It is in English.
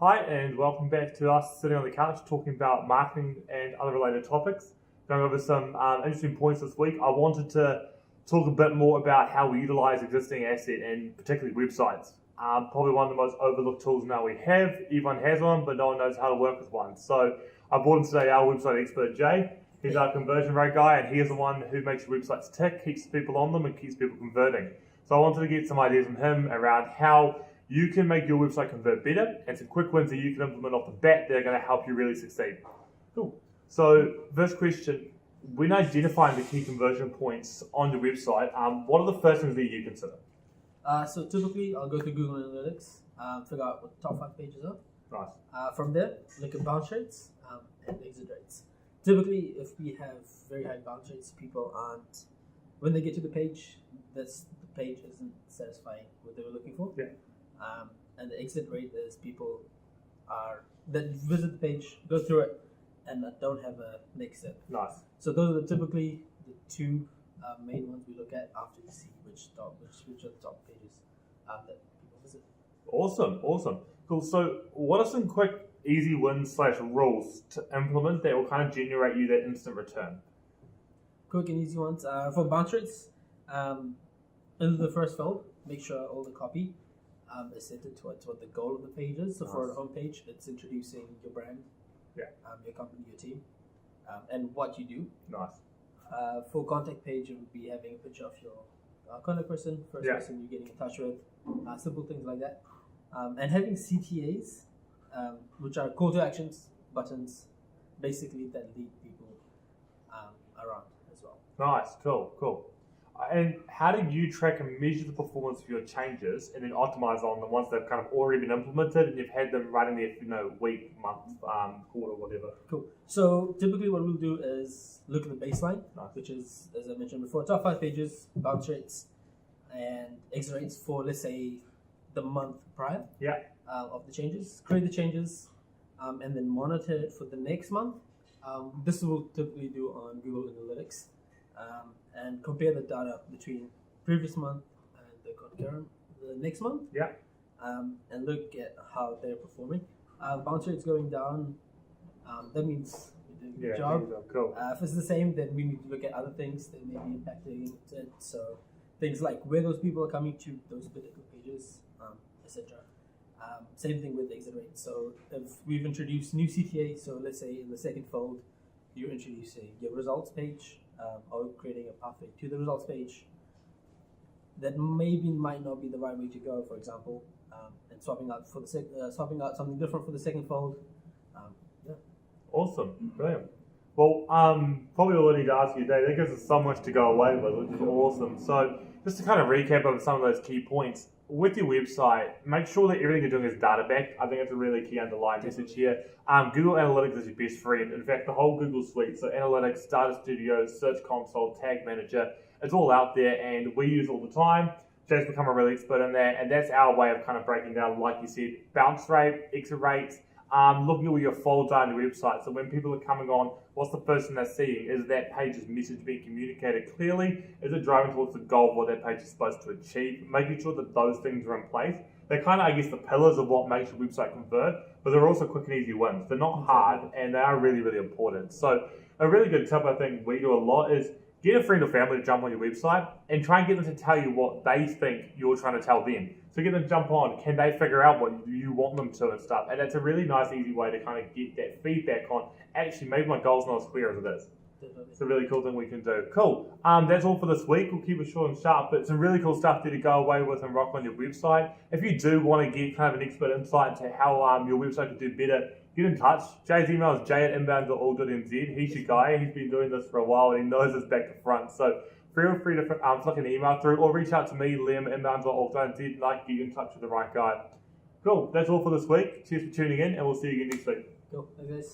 Hi, and welcome back to us sitting on the couch talking about marketing and other related topics. Going over some interesting points this week. I wanted to talk a bit more about how we utilize existing asset and particularly websites. Probably one of the most overlooked tools now we have. Everyone has one, but no one knows how to work with one. So I brought in today our website expert, Jay. He's our conversion rate guy, and he is the one who makes your websites tick, keeps people on them, and keeps people converting. So I wanted to get some ideas from him around how you can make your website convert better and some quick wins that you can implement off the bat that are going to help you really succeed. Cool. So first question, when identifying the key conversion points on your website, what are the first things that you consider? So typically, I'll go to Google Analytics, figure out what the top 5 pages are. Nice. From there, look at bounce rates and exit rates. Typically, if we have very high bounce rates, people aren't, when they get to the page, the page isn't satisfying what they were looking for. Yeah. And the exit rate is people that visit the page, go through it, and don't have a next step. Nice. So those are typically the two main ones we look at after we see which are the top pages that people visit. Awesome. Cool. So what are some quick, easy wins / rules to implement that will kind of generate you that instant return? Quick and easy ones. For bounce rates, in the first field, make sure all the copy is centered towards what the goal of the page is. So for the home page, it's introducing your brand, your company, your team, and what you do. Nice. For contact page, it would be having a picture of your contact person, first person you're getting in touch with, simple things like that. And having CTAs, which are call to actions, buttons, basically that lead people around as well. Nice, cool. And how do you track and measure the performance of your changes and then optimize on them once they've kind of already been implemented and you've had them running there for week, month, quarter, whatever? Cool. So typically what we'll do is look at the baseline, which is, as I mentioned before, top 5 pages, bounce rates, and exit rates for, let's say, the month prior of the changes. Create the changes, and then monitor it for the next month. This we'll typically do on Google Analytics. And compare the data between previous month and the next month. And look at how they're performing. Bounce rate's going down. That means you're doing a good job. Cool. If it's the same, then we need to look at other things that may be impacting it. So things like where those people are coming to those particular pages, etc. Same thing with the exit rate. So if we've introduced new CTA, so let's say in the second fold, you're introducing your results page. Or creating a pathway to the results page that might not be the right way to go, for example, and swapping out something different for the second fold. Awesome, brilliant. Well, probably all I need to ask you today, that gives us so much to go away with, which is awesome. So just to kind of recap of some of those key points, with your website, make sure that everything you're doing is data backed. I think that's a really key underlying message here. Google Analytics is your best friend. In fact, the whole Google suite, so Analytics, Data Studio, Search Console, Tag Manager, it's all out there and we use it all the time. Jay's become a really expert in that, and that's our way of kind of breaking down, like you said, bounce rate, exit rates, looking at where your folds are on your website. So when people are coming on, what's the first thing they're seeing? Is that page's message being communicated clearly? Is it driving towards the goal of what that page is supposed to achieve? Making sure that those things are in place. They're kind of, I guess, the pillars of what makes your website convert, but they're also quick and easy wins. They're not hard, and they are really, really important. So a really good tip I think we do a lot is get a friend or family to jump on your website and try and get them to tell you what they think you're trying to tell them. So get them to jump on. Can they figure out what you want them to and stuff? And that's a really nice, easy way to kind of get that feedback on, actually, maybe my goal's not as clear as it is. It's a really cool thing we can do. Cool. That's all for this week. We'll keep it short and sharp, but some really cool stuff there to go away with and rock on your website. If you do want to get kind of an expert insight into how your website can do better, get in touch. Jay's email is jay@inbound.all.nz. He's your guy. He's been doing this for a while and he knows us back to front. So feel free to flick an email through or reach out to me, liam@inbound.all.nz, and I can get in touch with the right guy. Cool. That's all for this week. Cheers for tuning in, and we'll see you again next week. Cool. Thanks, guys.